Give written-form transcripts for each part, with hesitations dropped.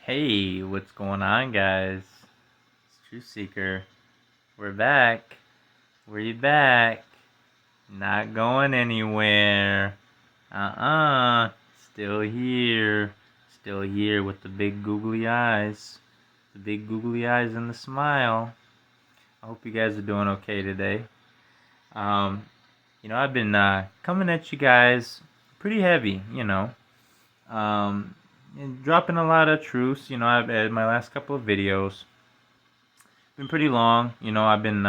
Hey, what's going on, guys? It's Truth Seeker. We're back. We're back. Not going anywhere. Still here. Still here with the big googly eyes. The big googly eyes and the smile. I hope you guys are doing okay today. Um, I've been coming at you guys pretty heavy, and dropping a lot of truths. I've had my last couple of videos been pretty long. I've been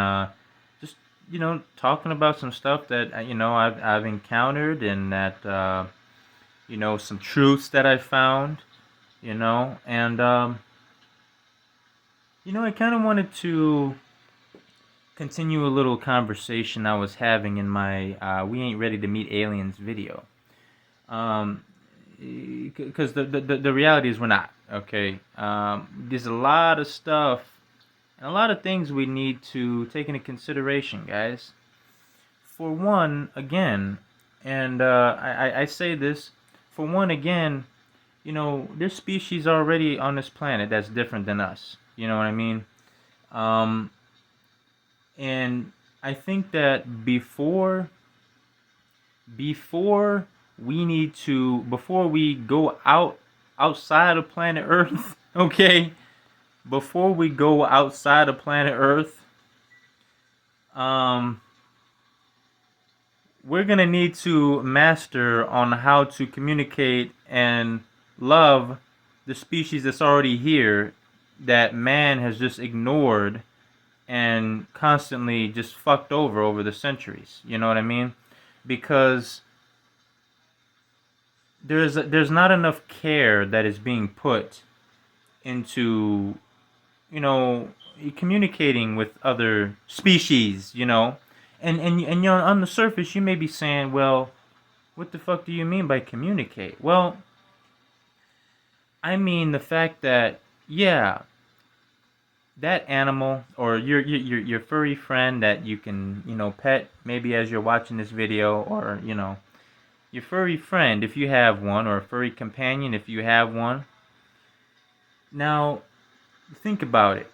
just talking about some stuff that I've encountered, and that some truths that I found. And I kind of wanted to continue a little conversation I was having in my "We Ain't Ready to Meet Aliens" video. Because the reality is we're not. Okay. There's a lot of stuff and a lot of things we need to take into consideration, guys. For one, again, and I say this, for one, again, there's species already on this planet that's different than us. You know what I mean? Um, and I think that before before we go outside of planet Earth, okay? Before we go outside of planet Earth, we're going to need to master on how to communicate and love the species that's already here that man has just ignored and constantly just fucked over the centuries. You know what I mean? Because there's not enough care that is being put into communicating with other species, and you're on the surface, you may be saying, well, what the fuck do you mean by communicate? Well, I mean the fact that, yeah, that animal or your furry friend that you can pet maybe as you're watching this video, or your furry friend if you have one, or a furry companion if you have one. Now, think about it.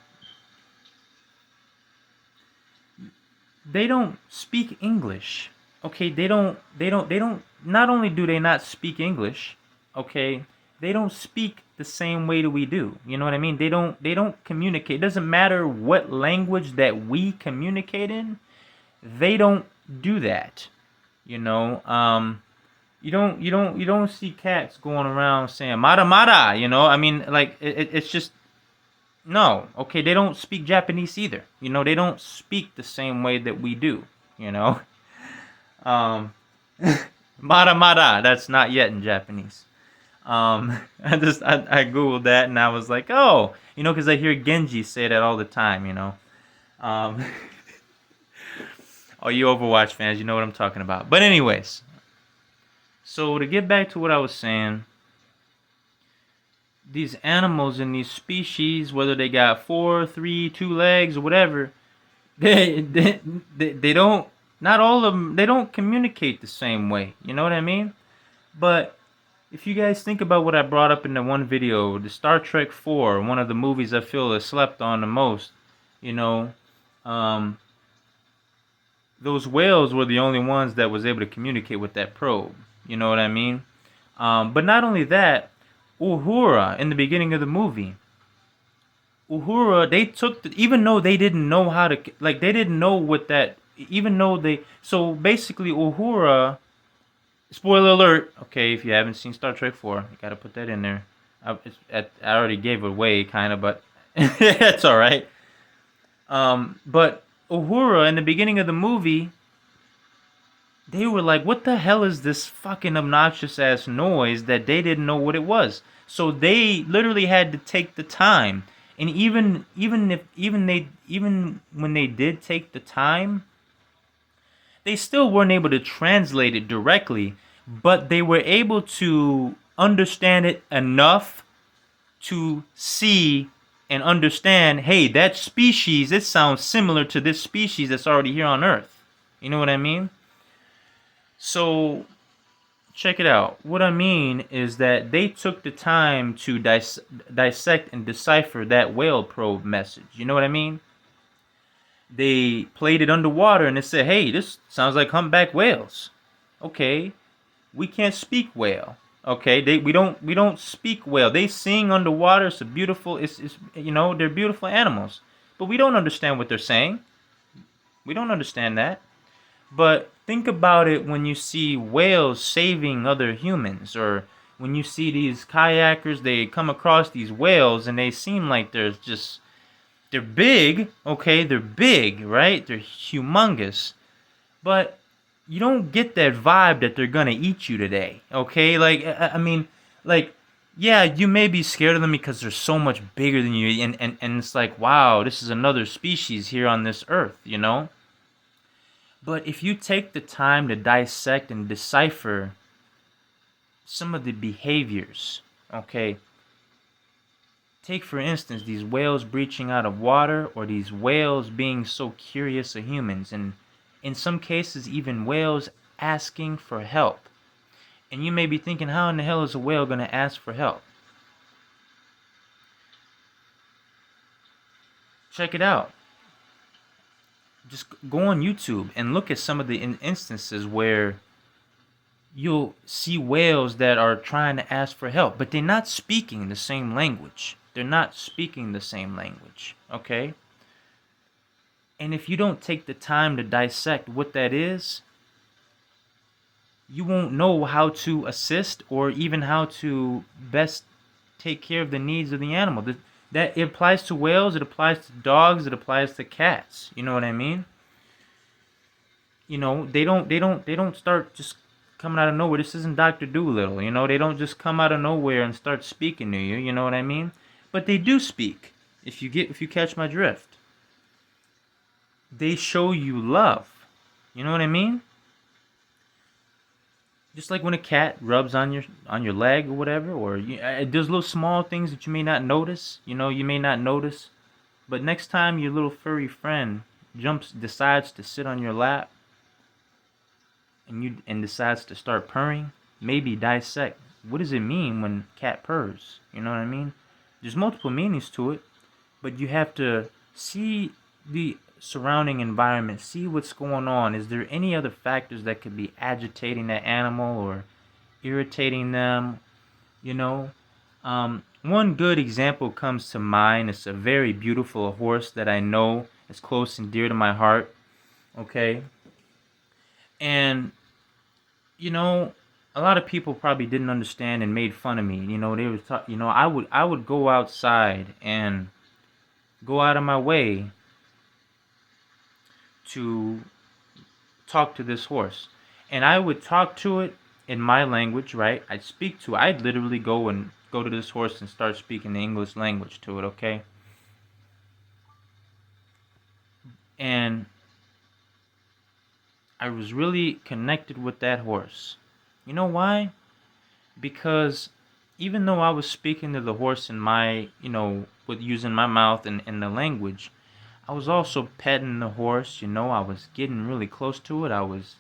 They don't speak English. Okay, they don't not only do they not speak English, okay, they don't speak the same way that we do. You know what I mean? They don't communicate. It doesn't matter what language that we communicate in. They don't do that. You know, you don't see cats going around saying "mara mara." I mean, like it's just no. Okay, they don't speak Japanese either. They don't speak the same way that we do. You know, um, mara mara. That's not yet in Japanese. I googled that and I was like, oh, because I hear Genji say that all the time. Um, all you Overwatch fans, you know what I'm talking about. But anyways, so to get back to what I was saying, these animals and these species, whether they got 4, 3, 2 legs or whatever, they don't. Not all of them. They don't communicate the same way. You know what I mean? But if you guys think about what I brought up in the one video, the Star Trek 4, one of the movies I feel is slept on the most, um, those whales were the only ones that was able to communicate with that probe. You know what I mean? But not only that, Uhura in the beginning of the movie, Uhura, they took even though they didn't know how to, like, they didn't know what that, even though so basically Uhura, spoiler alert, okay, if you haven't seen Star Trek 4, you gotta put that in there. I already gave it away, kind of, but it's alright. But Uhura, in the beginning of the movie, they were like, what the hell is this fucking obnoxious ass noise, that they didn't know what it was. So they literally had to take the time. And even when they did take the time, they still weren't able to translate it directly, but they were able to understand it enough to see and understand, hey, that species, it sounds similar to this species that's already here on Earth. You know what I mean? So check it out. What I mean is that they took the time to dissect and decipher that whale probe message. You know what I mean? They played it underwater and they said, "Hey, this sounds like humpback whales." Okay, we can't speak whale. Okay, we don't speak whale. They sing underwater. It's a beautiful. It's they're beautiful animals, but we don't understand what they're saying. We don't understand that. But think about it when you see whales saving other humans, or when you see these kayakers, they come across these whales and they seem like they're big, okay? They're big, right? They're humongous. But you don't get that vibe that they're gonna eat you today, okay? Like, I mean, like, yeah, you may be scared of them because they're so much bigger than you, and it's like, wow, this is another species here on this earth, you know? But if you take the time to dissect and decipher some of the behaviors, okay, take for instance these whales breaching out of water, or these whales being so curious of humans, and in some cases even whales asking for help. And you may be thinking, how in the hell is a whale going to ask for help? Check it out. Just go on YouTube and look at some of the instances where you'll see whales that are trying to ask for help, but they're not speaking the same language. They're not speaking the same language, okay? And if you don't take the time to dissect what that is, you won't know how to assist or even how to best take care of the needs of the animal. That it applies to whales, it applies to dogs, it applies to cats. You know what I mean? They don't start just coming out of nowhere. This isn't Dr. Doolittle. They don't just come out of nowhere and start speaking to you. You know what I mean? But they do speak. If you catch my drift, they show you love. You know what I mean? Just like when a cat rubs on your leg or whatever, or there's little small things that you may not notice. You may not notice, but next time your little furry friend decides to sit on your lap, and decides to start purring, maybe dissect what does it mean when cat purrs. You know what I mean? There's multiple meanings to it, but you have to see the surrounding environment, see what's going on. Is there any other factors that could be agitating that animal or irritating them? you know One good example comes to mind. It's a very beautiful horse that I know is close and dear to my heart, okay? And you know, a lot of people probably didn't understand and made fun of me. They was I would go outside and go out of my way to talk to this horse. And I would talk to it in my language, right? I'd speak to it. I'd literally go to this horse and start speaking the English language to it, okay? And I was really connected with that horse. You know why? Because even though I was speaking to the horse in my, with using my mouth and the language, I was also petting the horse. I was getting really close to it. I was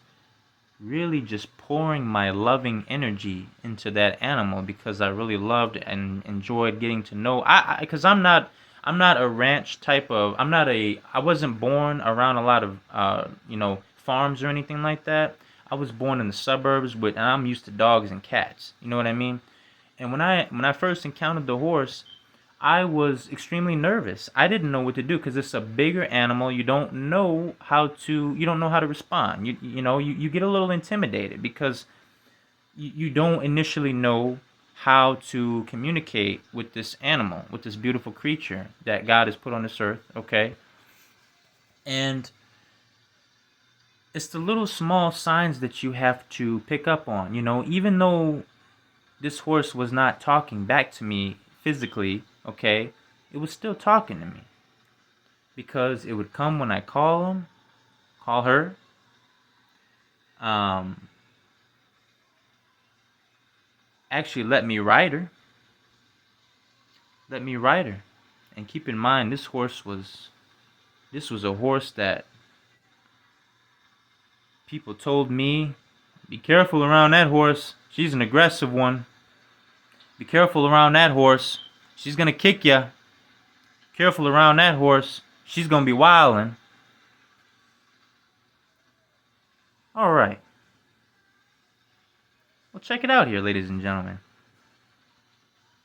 really just pouring my loving energy into that animal because I really loved and enjoyed getting to know. Because I'm not a ranch type of. I wasn't born around a lot of farms or anything like that. I was born in the suburbs, and I'm used to dogs and cats. You know what I mean? And when I first encountered the horse, I was extremely nervous. I didn't know what to do because it's a bigger animal. You don't know how to respond. You get a little intimidated because you don't initially know how to communicate with this animal, with this beautiful creature that God has put on this earth, okay? And it's the little small signs that you have to pick up on. Even though this horse was not talking back to me physically, okay, it was still talking to me because it would come when I call her, actually let me ride her, and keep in mind this was a horse that people told me Be careful around that horse. She's an aggressive one. Be careful around that horse. She's gonna kick ya. Careful around that horse. She's gonna be wildin'. Alright. Well, check it out here, ladies and gentlemen.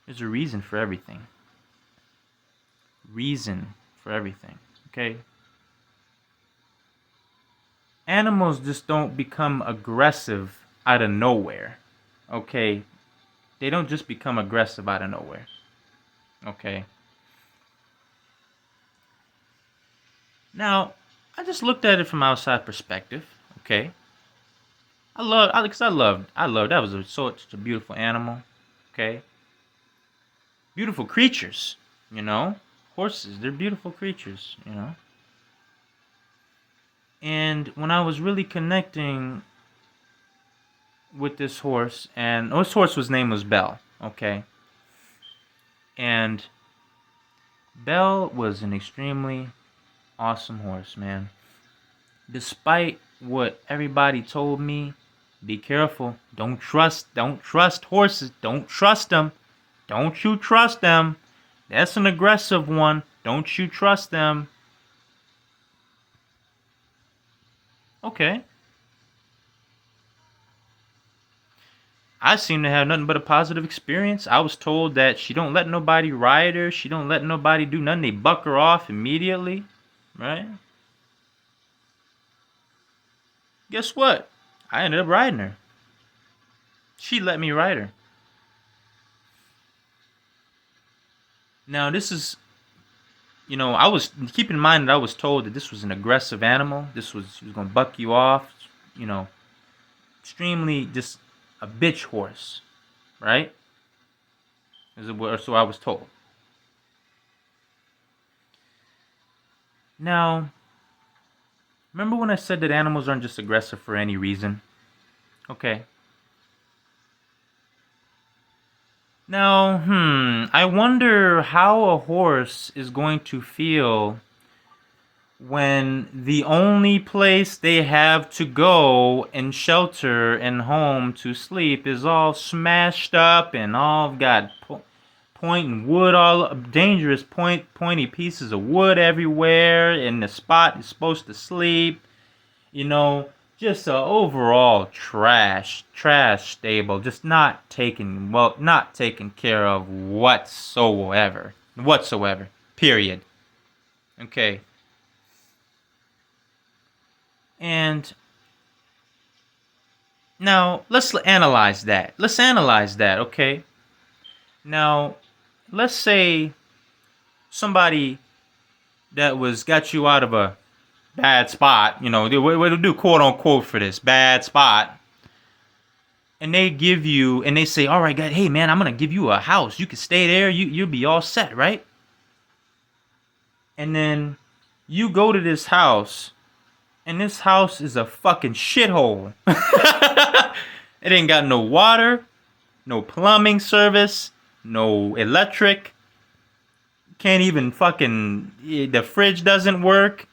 There's a reason for everything. Reason for everything. Okay? Animals just don't become aggressive out of nowhere. Okay? They don't just become aggressive out of nowhere. Okay? Now, I just looked at it from outside perspective. Okay? I loved, that was such a beautiful animal. Okay? Beautiful creatures, you know? Horses, they're beautiful creatures, you know? And when I was really connecting with this horse, and this horse's name was Belle, okay? And Belle was an extremely awesome horse, man. Despite what everybody told me, be careful. Don't trust horses. Don't trust them. Don't you trust them. That's an aggressive one. Don't you trust them. Okay. I seem to have nothing but a positive experience. I was told that she don't let nobody ride her. She don't let nobody do nothing. They buck her off immediately. Right? Guess what? I ended up riding her. She let me ride her. Now, this is, I was, keep in mind that I was told that this was an aggressive animal. She was going to buck you off, extremely just a bitch horse, right? So I was told. Now, remember when I said that animals aren't just aggressive for any reason? Okay. Now, I wonder how a horse is going to feel when the only place they have to go and shelter and home to sleep is all smashed up and all got pointing wood, all dangerous pointy pieces of wood everywhere, and the spot is supposed to sleep. Just a overall trash stable, just not taken care of whatsoever. Period. Okay. And now let's analyze that. Okay? Now, let's say somebody that got you out of a bad spot, we'll do quote unquote for this bad spot, and they say, all right, guys, hey man, I'm gonna give you a house. You can stay there. You'll be all set, right? And then you go to this house, and this house is a fucking shithole. It ain't got no water, no plumbing service, no electric. Can't even the fridge doesn't work.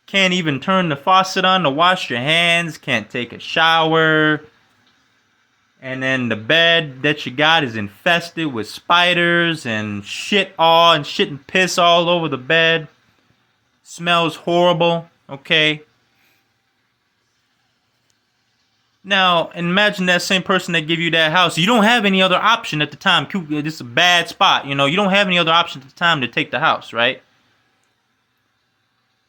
Can't even turn the faucet on to wash your hands. Can't take a shower. And then the bed that you got is infested with spiders and shit and piss all over the bed. Smells horrible. Okay. Now, imagine that same person that gave you that house. You don't have any other option at the time. This is a bad spot. You don't have any other option at the time to take the house, right?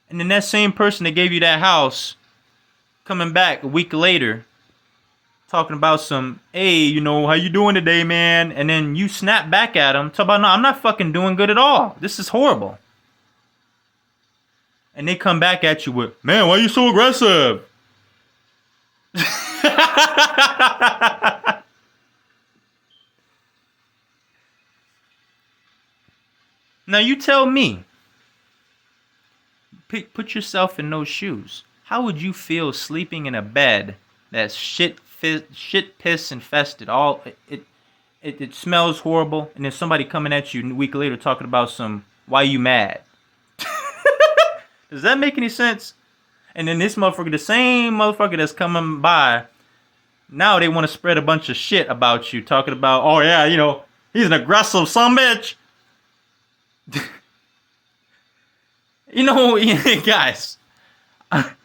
And then that same person that gave you that house coming back a week later talking about some, hey, how you doing today, man? And then you snap back at him, talk about, no, I'm not fucking doing good at all. This is horrible. And they come back at you with, man, why are you so aggressive? Now you tell me, put yourself in those shoes. How would you feel sleeping in a bed that's shit piss infested? It smells horrible, and then somebody coming at you a week later talking about some, why you mad? Does that make any sense? And then this motherfucker, the same motherfucker that's coming by Now they want to spread a bunch of shit about you, talking about, oh yeah, he's an aggressive sumbitch. Guys, I'm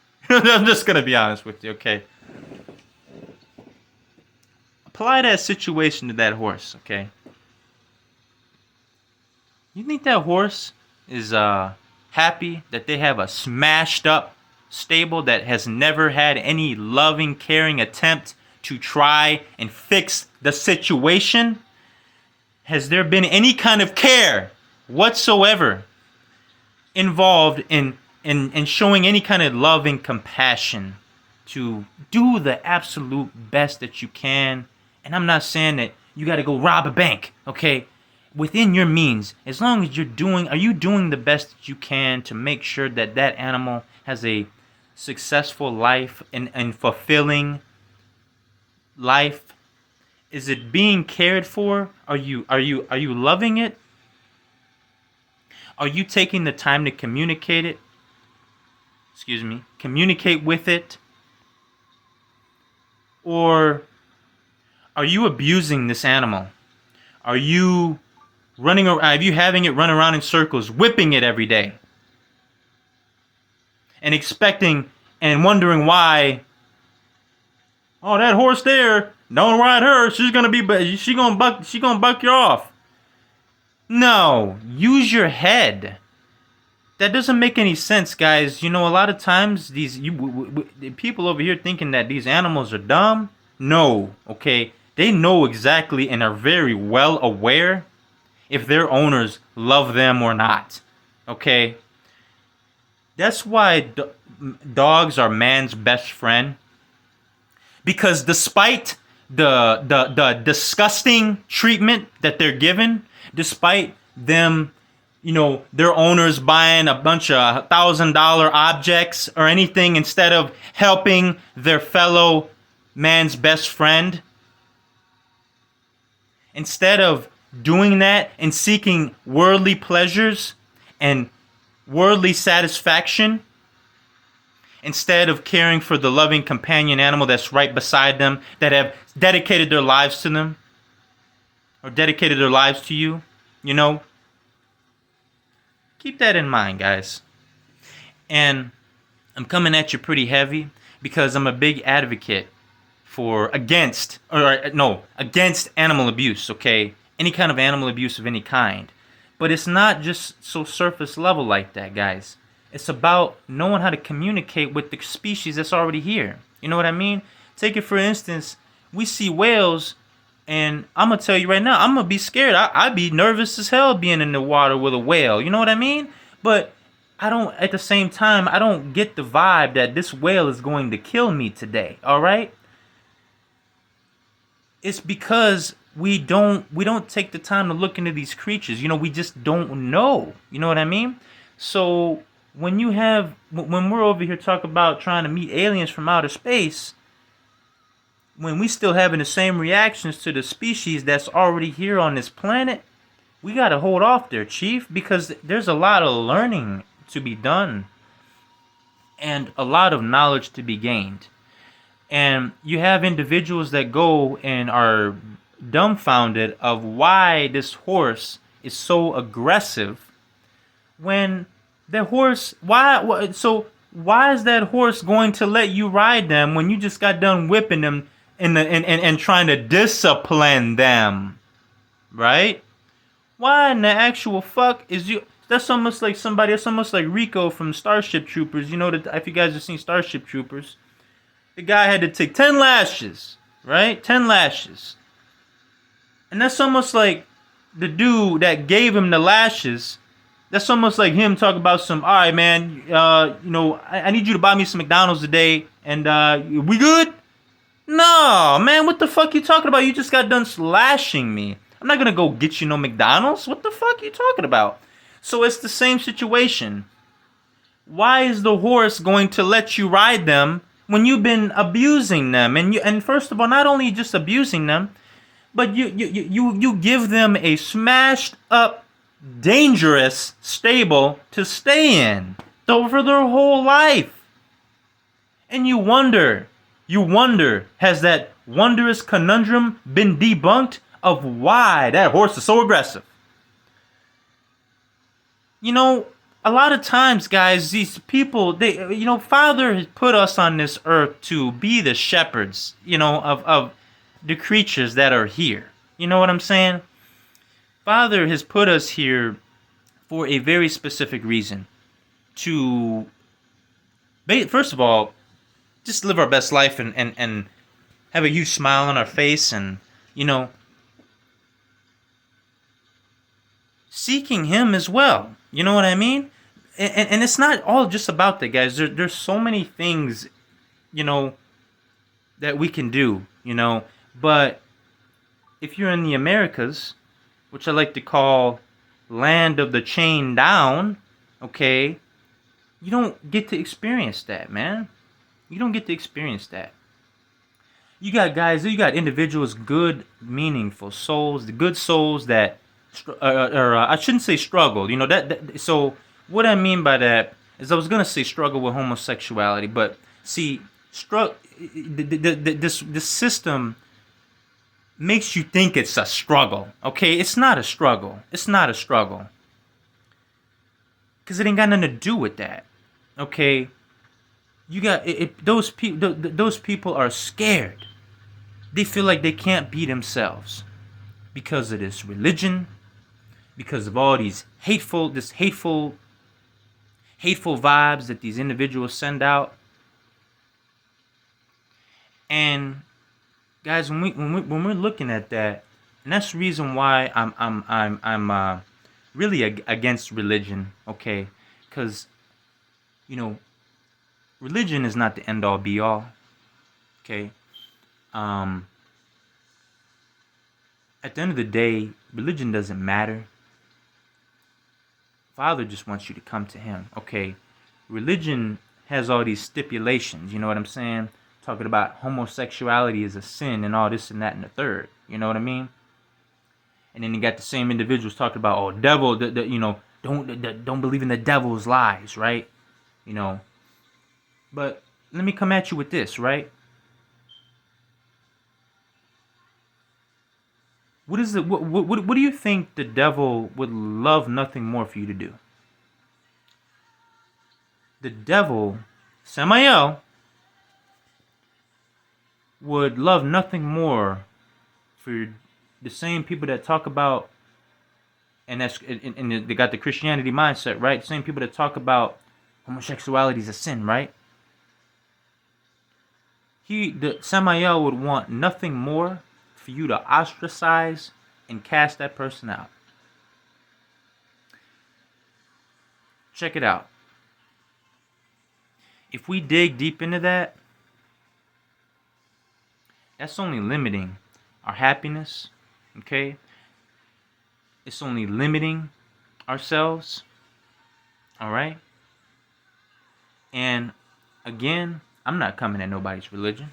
just gonna be honest with you, okay? Apply that situation to that horse, okay? You think that horse is happy that they have a smashed up stable that has never had any loving, caring attempt to try and fix the situation? Has there been any kind of care whatsoever involved in showing any kind of love and compassion to do the absolute best that you can? And I'm not saying that you got to go rob a bank, okay? Within your means, as long as are you doing the best that you can to make sure that that animal has a successful life and fulfilling life? Is it being cared for? Are you loving it? Are you taking the time to communicate it? Communicate with it? Or are you abusing this animal? Are you having it run around in circles, whipping it every day? And expecting and wondering why, oh, that horse there, don't ride her, she's gonna buck you off. No, use your head. That doesn't make any sense, guys. A lot of times these people over here thinking that these animals are dumb. No, okay? They know exactly and are very well aware if their owners love them or not. Okay? That's why dogs are man's best friend. Because despite the disgusting treatment that they're given, despite them, their owners buying a bunch of $1,000 objects or anything instead of helping their fellow man's best friend, instead of doing that and seeking worldly pleasures and worldly satisfaction, instead of caring for the loving companion animal that's right beside them, that have dedicated their lives to them, or dedicated their lives to you, keep that in mind, guys. And I'm coming at you pretty heavy because I'm a big advocate against animal abuse, okay? Any kind of animal abuse of any kind. But it's not just so surface level like that, guys. It's about knowing how to communicate with the species that's already here. You know what I mean? Take it for instance, we see whales, and I'm going to tell you right now, I'm going to be scared. I'd be nervous as hell being in the water with a whale. You know what I mean? But at the same time, I don't get the vibe that this whale is going to kill me today. All right? It's because we don't take the time to look into these creatures. We just don't know. You know what I mean? So when we're over here talking about trying to meet aliens from outer space, when we still having the same reactions to the species that's already here on this planet, we got to hold off there, Chief, because there's a lot of learning to be done and a lot of knowledge to be gained. And you have individuals that go and are dumbfounded of why this horse is so aggressive when the horse, why is that horse going to let you ride them when you just got done whipping them and trying to discipline them, right? Why in the actual fuck is you? That's almost like Rico from Starship Troopers. If you guys have seen Starship Troopers, the guy had to take 10 lashes, right? 10 lashes. And that's almost like the dude that gave him the lashes. That's almost like him talking about all right, man, I need you to buy me some McDonald's today, and we good? No, man, what the fuck you talking about? You just got done slashing me. I'm not gonna go get you no McDonald's. What the fuck are you talking about? So it's the same situation. Why is the horse going to let you ride them when you've been abusing them? And first of all, not only just abusing them, but you give them a smashed up, dangerous stable to stay in for their whole life. And you wonder, has that wondrous conundrum been debunked of why that horse is so aggressive. You know, a lot of times, guys, these people, Father has put us on this earth to be the shepherds, of the creatures that are here. You know what I'm saying? Father has put us here for a very specific reason. To, first of all, just live our best life and have a huge smile on our face and, seeking Him as well. You know what I mean? And it's not all just about that, guys. There's so many things, that we can do, But if you're in the Americas, which I like to call land of the chain down, okay, you don't get to experience that, man. You don't get to experience that. You got individuals, good, meaningful souls, the good souls that, I shouldn't say struggle. So what I mean by that is I was gonna say struggle with homosexuality, but see, this system makes you think it's a struggle. Okay, it's not a struggle. It's not a struggle. Cause it ain't got nothing to do with that. Okay, you got those people. Those people are scared. They feel like they can't be themselves because of this religion, because of all these hateful vibes that these individuals send out. And guys, when we're looking at that, and that's the reason why I'm really against religion, okay? Because religion is not the end all be all, okay? At the end of the day, religion doesn't matter. Father just wants you to come to Him, okay? Religion has all these stipulations, you know what I'm saying? Talking about homosexuality is a sin and all this and that and the third, you know what I mean? And then you got the same individuals talking about, oh, devil, don't believe in the devil's lies, right? But let me come at you with this, right? What do you think the devil would love nothing more for you to do? The devil, lmao, would love nothing more for the same people that talk about, and they got the Christianity mindset, right? The same people that talk about homosexuality is a sin, right? The lmao would want nothing more for you to ostracize and cast that person out. Check it out. If we dig deep into that, that's only limiting our happiness, okay? It's only limiting ourselves, all right? And again, I'm not coming at nobody's religion,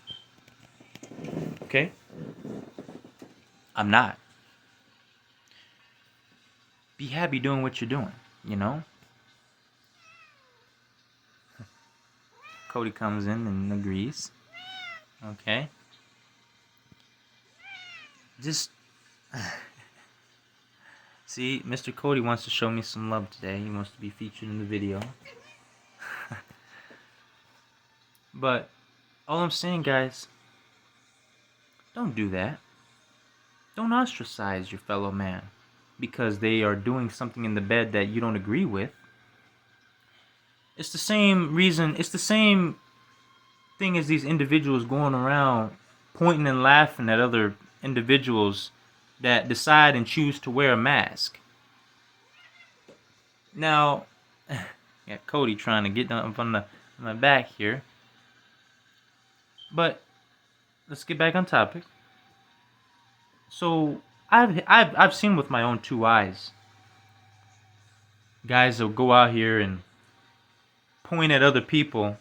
okay? I'm not. Be happy doing what you're doing, Cody comes in and agrees. Okay. Just see, Mr. Cody wants to show me some love today. He wants to be featured in the video. But all I'm saying, guys, don't do that. Don't ostracize your fellow man because they are doing something in the bed that you don't agree with. It's the same reason, it's the same thing as these individuals going around pointing and laughing at other individuals that decide and choose to wear a mask. Now, got Cody trying to get up on my back here. But let's get back on topic. So I've seen with my own two eyes guys will go out here and point at other people.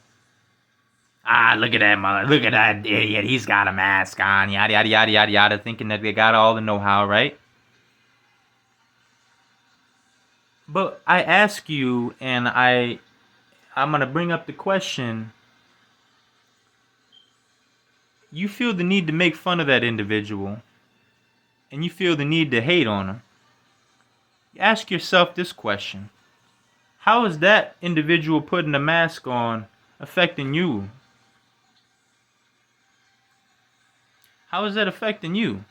Look at that mother! Look at that idiot! He's got a mask on, yada yada yada yada yada, thinking that they got all the know-how, right? But I ask you, and I'm gonna bring up the question: you feel the need to make fun of that individual, and you feel the need to hate on them, ask yourself this question. How is that individual putting a mask on affecting you? How is that affecting you?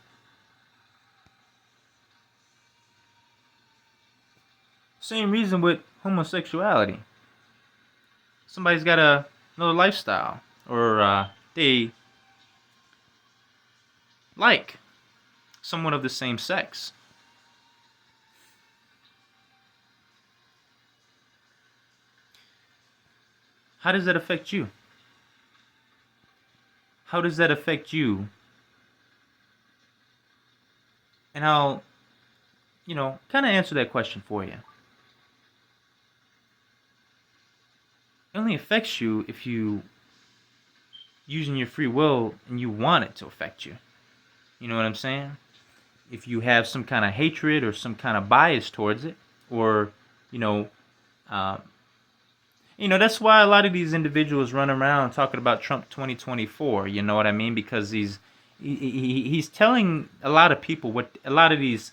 Same reason with homosexuality. Somebody's got another lifestyle, or they like someone of the same sex. How does that affect you? How does that affect you? And I'll, kind of answer that question for you. It only affects you if you using your free will and you want it to affect you. You know what I'm saying? If you have some kind of hatred or some kind of bias towards it, or you know, uh, that's why a lot of these individuals run around talking about Trump 2024. You know what I mean? Because he's telling a lot of people what a lot of these,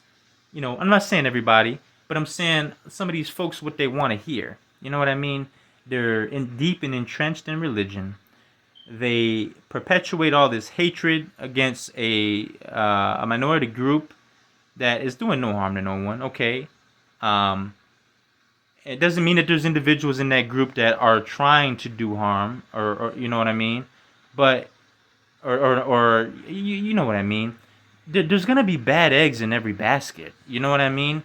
I'm not saying everybody, but I'm saying some of these folks what they want to hear. You know what I mean? They're deep and entrenched in religion. They perpetuate all this hatred against a minority group that is doing no harm to no one. Okay, it doesn't mean that there's individuals in that group that are trying to do harm, or you know what I mean, but or you know what I mean. There's gonna be bad eggs in every basket. You know what I mean?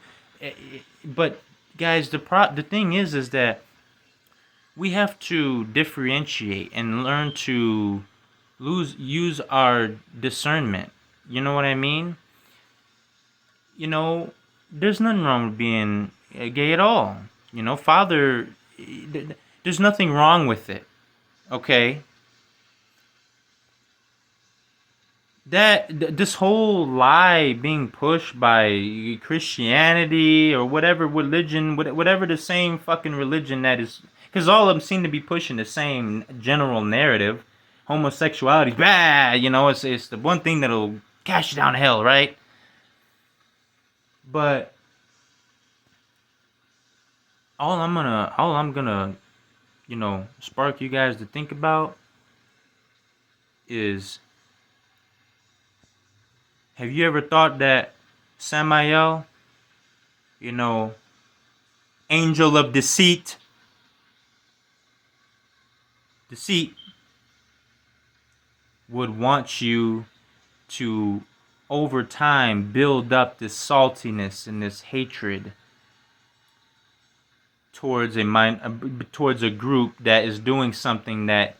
But guys, the thing is that we have to differentiate and learn to use our discernment. You know what I mean? There's nothing wrong with being gay at all. Father, there's nothing wrong with it. Okay? This whole lie being pushed by Christianity or whatever religion, whatever the same fucking religion that is, because all of them seem to be pushing the same general narrative. Homosexuality, bad. It's the one thing that'll cash you down to hell, right? But all I'm gonna, spark you guys to think about is, have you ever thought that Samael, angel of deceit, would want you to, over time, build up this saltiness and this hatred towards a group that is doing something that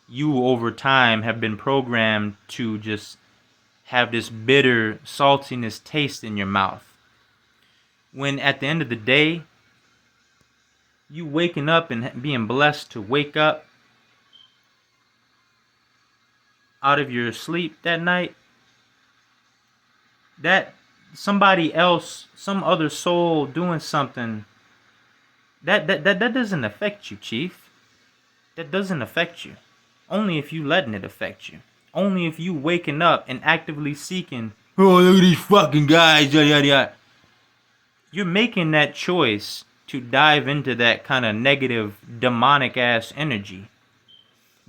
you over time have been programmed to just have this bitter saltiness taste in your mouth, when at the end of the day, you waking up and being blessed to wake up out of your sleep that night, that somebody else, some other soul doing something, that doesn't affect you, Chief. That doesn't affect you. Only if you letting it affect you. Only if you waking up and actively seeking, oh, look at these fucking guys, yada yada yada. You're making that choice to dive into that kind of negative, demonic ass energy.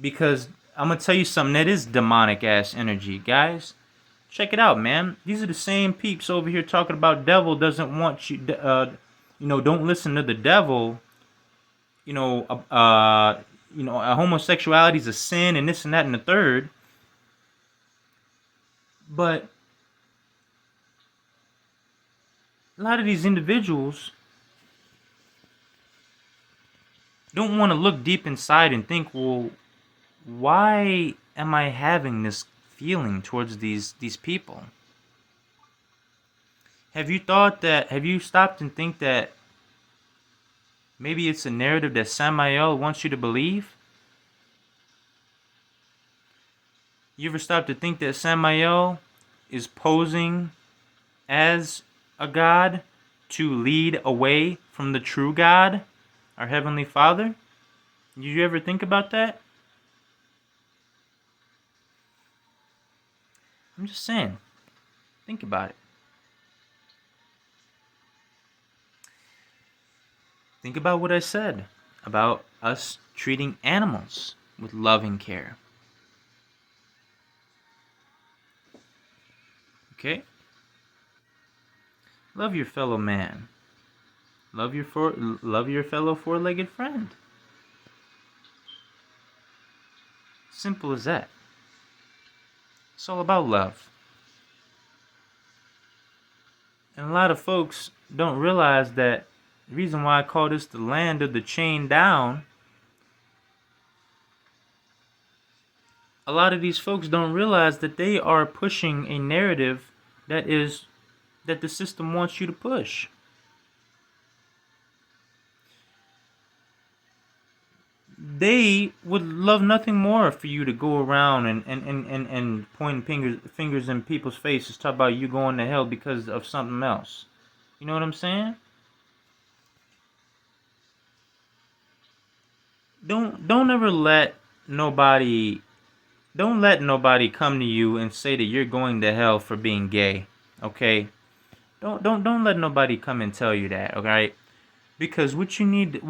Because I'm gonna tell you something, that is demonic ass energy, guys. Check it out, man. These are the same peeps over here talking about devil doesn't want you, don't listen to the devil. Homosexuality is a sin and this and that and the third. But a lot of these individuals don't want to look deep inside and think, well, why am I having this feeling towards these people? Have you stopped and think that maybe it's a narrative that Samael wants you to believe? You ever stop to think that Samael is posing as a God to lead away from the true God, our Heavenly Father? Did you ever think about that? I'm just saying. Think about it. Think about what I said about us treating animals with loving care. Okay? Love your fellow man. Love your fellow four-legged friend. Simple as that. It's all about love. And a lot of folks don't realize that the reason why I call this the land of the chained down, a lot of these folks don't realize that they are pushing a narrative that the system wants you to push. They would love nothing more for you to go around and point fingers in people's faces, talk about you going to hell because of something else. You know what I'm saying? Don't ever let nobody come to you and say that you're going to hell for being gay. Okay? Don't let nobody come and tell you that, okay? Because what you need,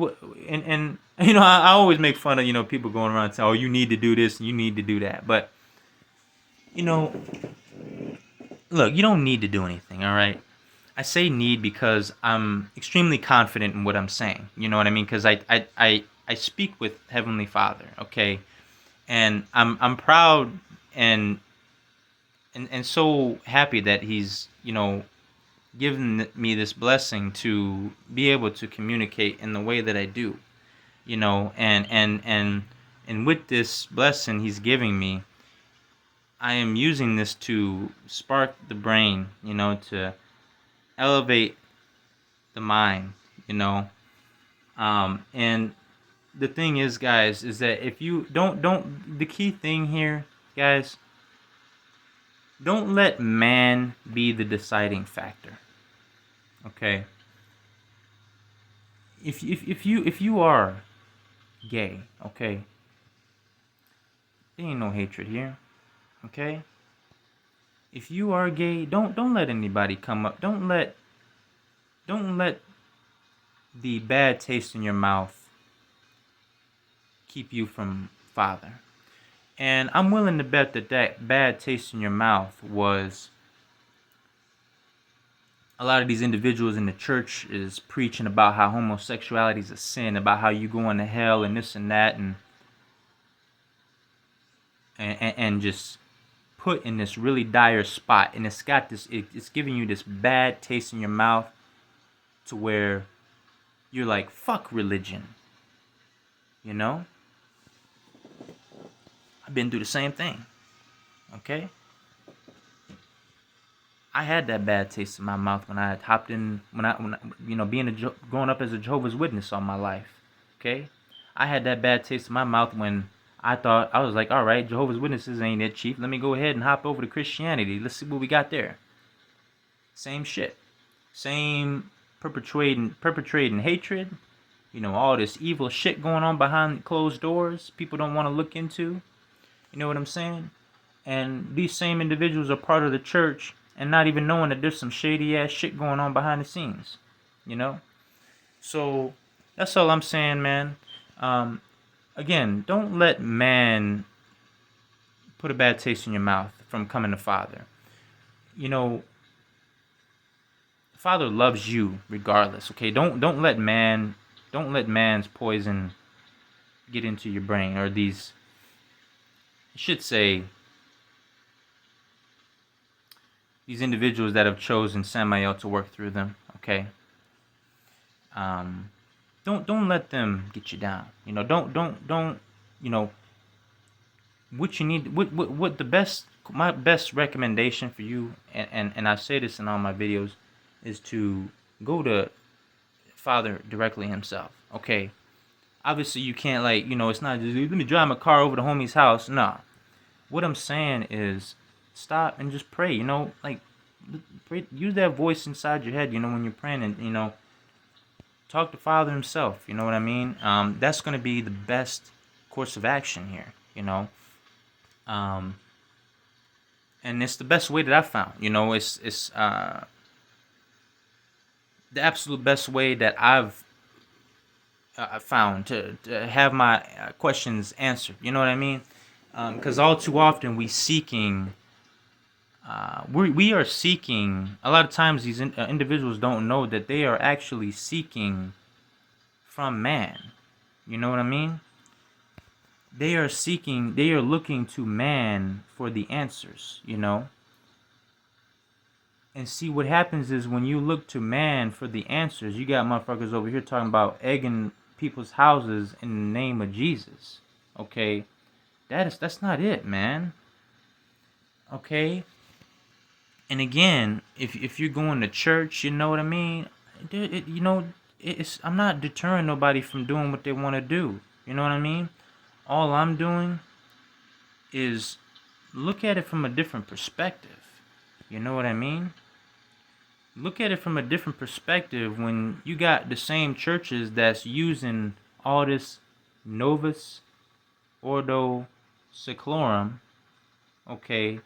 and I always make fun of people going around saying, oh, you need to do this and you need to do that, but look, you don't need to do anything, all right? I say need because I'm extremely confident in what I'm saying. You know what I mean? Because I speak with Heavenly Father, okay, and I'm proud and so happy that He's given me this blessing to be able to communicate in the way that I do, and with this blessing He's giving me, I am using this to spark the brain, to elevate the mind, and the thing is, guys, is that if you don't the key thing here, guys, don't let man be the deciding factor. Okay? If you are gay, okay? There ain't no hatred here. Okay? If you are gay, don't let anybody come up. Don't let the bad taste in your mouth keep you from Father. And I'm willing to bet that bad taste in your mouth was a lot of these individuals in the church is preaching about how homosexuality is a sin, about how you going to hell and this and that, and just put in this really dire spot, and it's giving you this bad taste in your mouth to where you're like, fuck religion. I've been through the same thing. Okay? I had that bad taste in my mouth when I had hopped in, growing up as a Jehovah's Witness all my life. Okay? I had that bad taste in my mouth when I was like, all right, Jehovah's Witnesses ain't it, chief. Let me go ahead and hop over to Christianity. Let's see what we got there. Same shit. Same perpetrating hatred. All this evil shit going on behind closed doors. People don't want to look into. You know what I'm saying? And these same individuals are part of the church and not even knowing that there's some shady ass shit going on behind the scenes. So that's all I'm saying, man. Again, don't let man put a bad taste in your mouth from coming to Father. Father loves you regardless. Okay, don't let man's poison get into your brain, or these, I should say, these individuals that have chosen Samael to work through them. Okay. Don't let them get you down. Don't. What you need. What my best recommendation for you, and I say this in all my videos, is to go to Father directly himself. Okay. Obviously, you can't it's not just let me drive my car over to homie's house. No. What I'm saying is stop and just pray. Pray, use that voice inside your head. When you're praying, and talk to Father himself. You know what I mean? That's going to be the best course of action here. And it's the best way that I found. It's the absolute best way that I've found to have my questions answered. You know what I mean? Because all too often we are seeking. A lot of times these individuals don't know that they are actually seeking from man. You know what I mean? They are looking to man for the answers. And see, what happens is when you look to man for the answers, you got motherfuckers over here talking about egging people's houses in the name of Jesus. Okay? That's not it, man. Okay? And again, if you're going to church, you know what I mean? I'm not deterring nobody from doing what they want to do. You know what I mean? All I'm doing is look at it from a different perspective. You know what I mean? Look at it from a different perspective when you got the same churches that's using all this Novus Ordo Seclorum, okay,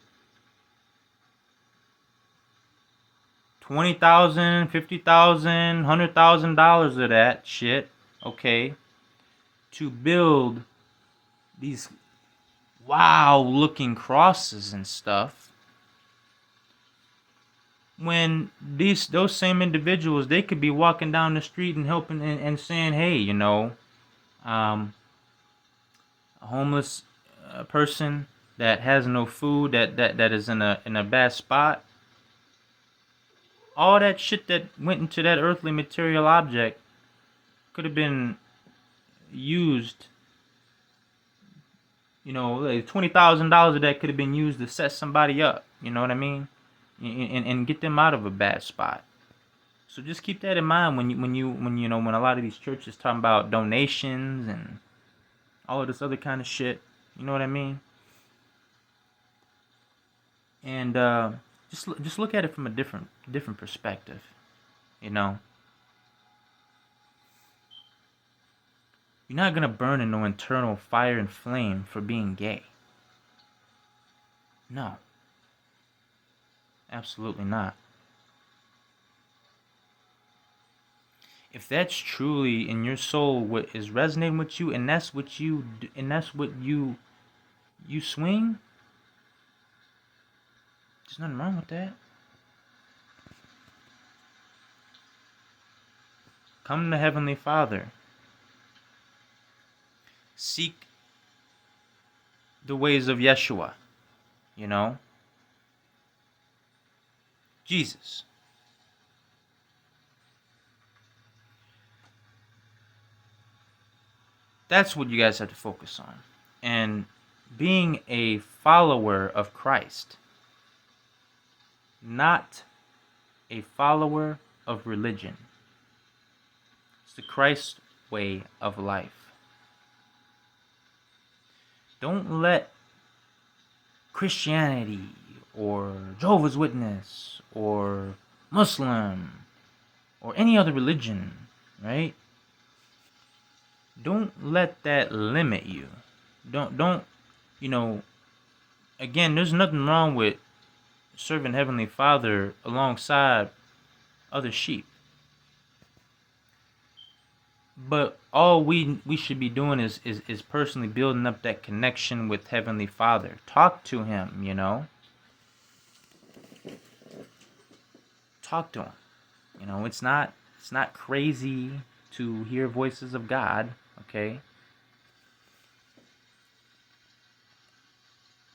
$20,000, $50,000, $100,000 of that shit, okay, to build these wow looking crosses and stuff. When those same individuals, they could be walking down the street and helping and saying, hey, a homeless person that has no food, that is in a bad spot, all that shit that went into that earthly material object could have been used. Like $20,000 of that could have been used to set somebody up. You know what I mean? And get them out of a bad spot. So just keep that in mind when a lot of these churches talking about donations and all of this other kind of shit. You know what I mean? And just look at it from a different perspective. You know, you're not gonna burn in no internal fire and flame for being gay. No, absolutely not. If that's truly in your soul what is resonating with you, and that's what you swing, there's nothing wrong with that. Come to Heavenly Father. Seek the ways of Yeshua. Jesus. That's what you guys have to focus on. And being a follower of Christ, not a follower of religion. It's the Christ way of life. Don't let Christianity or Jehovah's Witness or Muslim or any other religion, right? Don't let that limit you. Don't again, there's nothing wrong with serving Heavenly Father alongside other sheep. But all we should be doing is personally building up that connection with Heavenly Father. Talk to Him, Talk to Him. It's not crazy to hear voices of God, okay?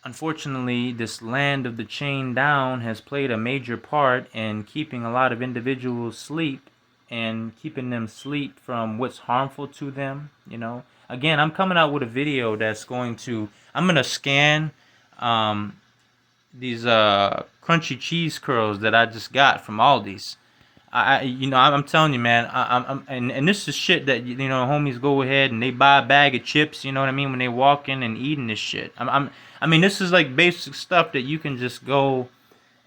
Unfortunately, this land of the chained down has played a major part in keeping a lot of individuals asleep and keeping them asleep from what's harmful to them. Again, I'm coming out with a video that's I'm going to scan these crunchy cheese curls that I just got from Aldi's. I'm telling you, man. And this is shit that homies go ahead and they buy a bag of chips. You know what I mean? When they walk in and eating this shit. This is like basic stuff that you can just go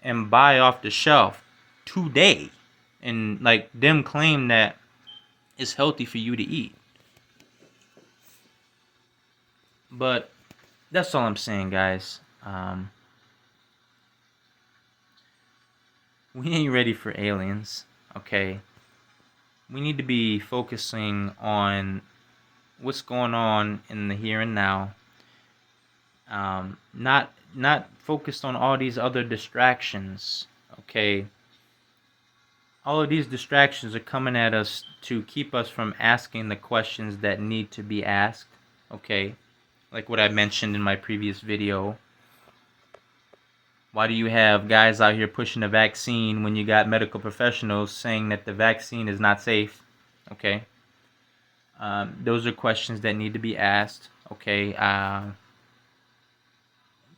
and buy off the shelf today, and like them claim that it's healthy for you to eat. But that's all I'm saying, guys. we ain't ready for aliens, okay? We need to be focusing on what's going on in the here and now. Not focused on all these other distractions, okay? All of these distractions are coming at us to keep us from asking the questions that need to be asked, okay? Like what I mentioned in my previous video. Why do you have guys out here pushing the vaccine when you got medical professionals saying that the vaccine is not safe? Okay. Those are questions that need to be asked. Okay.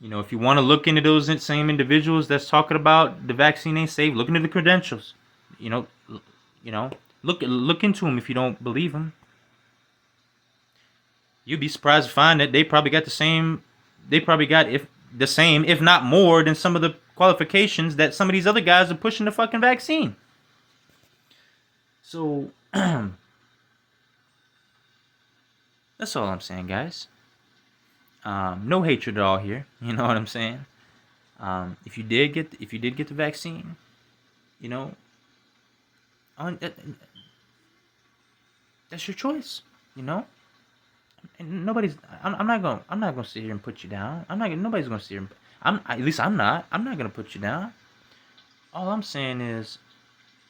If you want to look into those same individuals that's talking about the vaccine ain't safe, look into the credentials. You know, look into them if you don't believe them. You'd be surprised to find that they probably got the same. They probably got the same, if not more, than some of the qualifications that some of these other guys are pushing the fucking vaccine. So that's all I'm saying, guys. No hatred at all here. You know what I'm saying? If you did get the vaccine, on, that's your choice. And nobody's. I'm not gonna. I'm not gonna sit here and put you down. I'm not. Nobody's gonna sit here. At least I'm not. I'm not gonna put you down. All I'm saying is,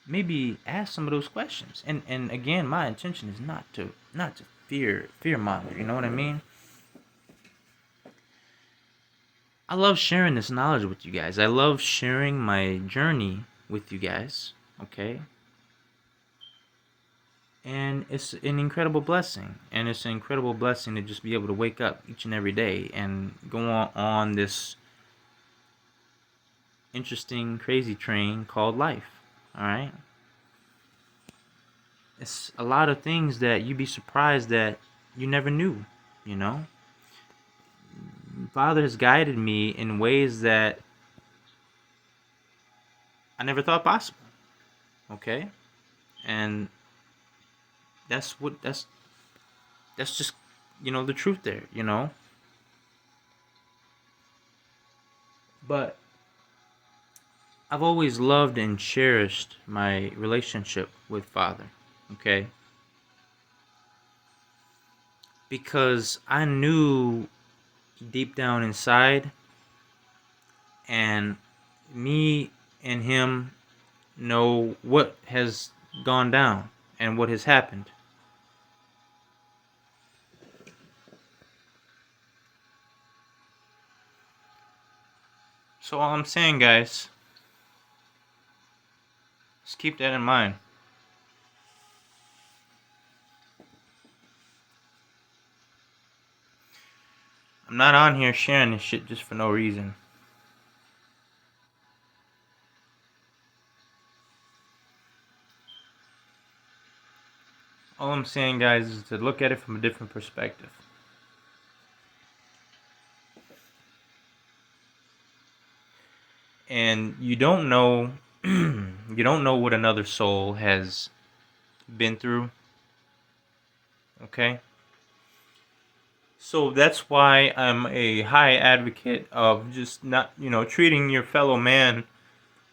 maybe ask some of those questions. And again, my intention is not to fear monger. You know what I mean? I love sharing this knowledge with you guys. I love sharing my journey with you guys. Okay. And it's an incredible blessing. And it's an incredible blessing to just be able to wake up each and every day and go on this interesting, crazy train called life. Alright? It's a lot of things that you'd be surprised that you never knew, Father has guided me in ways that I never thought possible. Okay? And that's just the truth there, But I've always loved and cherished my relationship with Father, okay? Because I knew deep down inside, and me and him know what has gone down and what has happened. So all I'm saying, guys, just keep that in mind. I'm not on here sharing this shit just for no reason. All I'm saying, guys, is to look at it from a different perspective. And you don't know what another soul has been through. Okay? So that's why I'm a high advocate of just not, treating your fellow man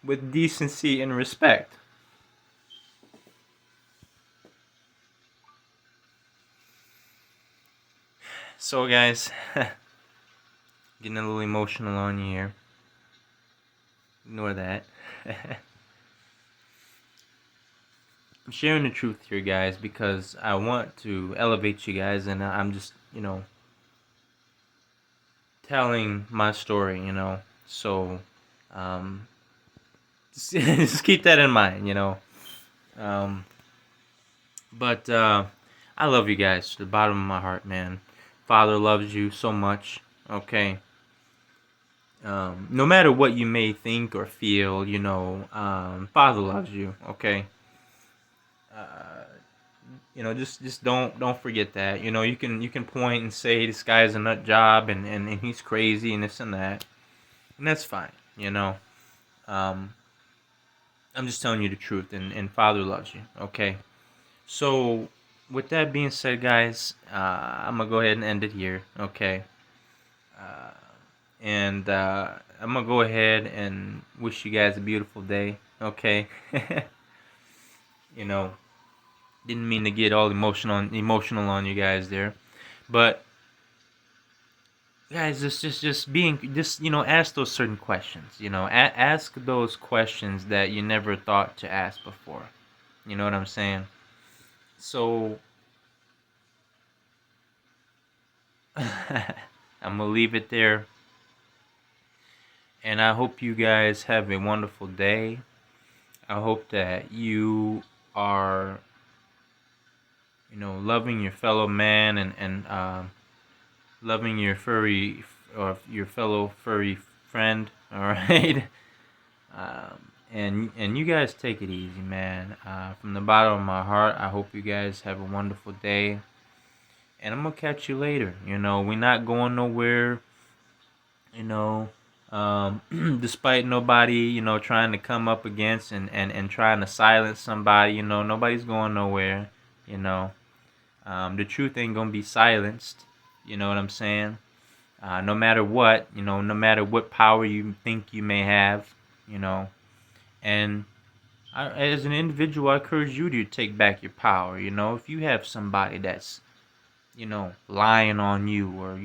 with decency and respect. So guys, getting a little emotional on you here. Ignore that. I'm sharing the truth here, guys, because I want to elevate you guys, and I'm just, telling my story, So, just keep that in mind, But I love you guys to the bottom of my heart, man. Father loves you so much, okay? No matter what you may think or feel, Father loves you, okay? Just don't forget that. You can point and say this guy's a nut job and he's crazy and this and that. And that's fine, I'm just telling you the truth, and Father loves you, okay? So, with that being said, guys, I'm going to go ahead and end it here, okay? And I'm going to go ahead and wish you guys a beautiful day, Okay. You know, didn't mean to get all emotional on you guys there, but guys, just ask those certain questions. Ask those questions that you never thought to ask before. You know what I'm saying? So I'm gonna leave it there, and I hope you guys have a wonderful day. I hope that you are, loving your fellow man, and loving your furry or your fellow furry friend. All right. And you guys take it easy, man. From the bottom of my heart, I hope you guys have a wonderful day. And I'm gonna catch you later. We're not going nowhere. You know, despite nobody, trying to come up against and trying to silence somebody. Nobody's going nowhere. You know, the truth ain't gonna be silenced. You know what I'm saying? No matter what, no matter what power you think you may have, and as an individual, I encourage you to take back your power. If you have somebody that's, lying on you, or,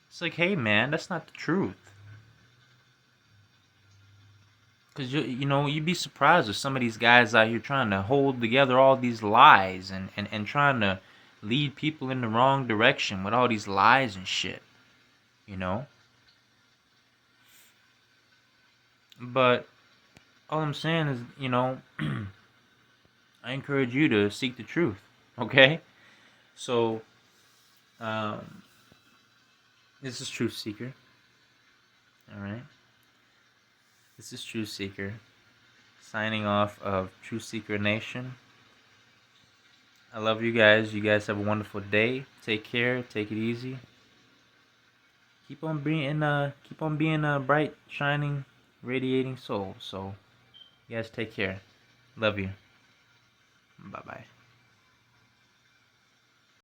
it's like, hey, man, that's not the truth. Because, you'd be surprised if some of these guys out here trying to hold together all these lies and trying to lead people in the wrong direction with all these lies and shit, you know? But all I'm saying is, I encourage you to seek the truth, okay? So, um, this is Truth Seeker, alright? This is Truth Seeker, signing off of Truth Seeker Nation. I love you guys. You guys have a wonderful day. Take care. Take it easy. Keep on being a bright, shining, radiating soul. So, you guys take care. Love you. Bye-bye.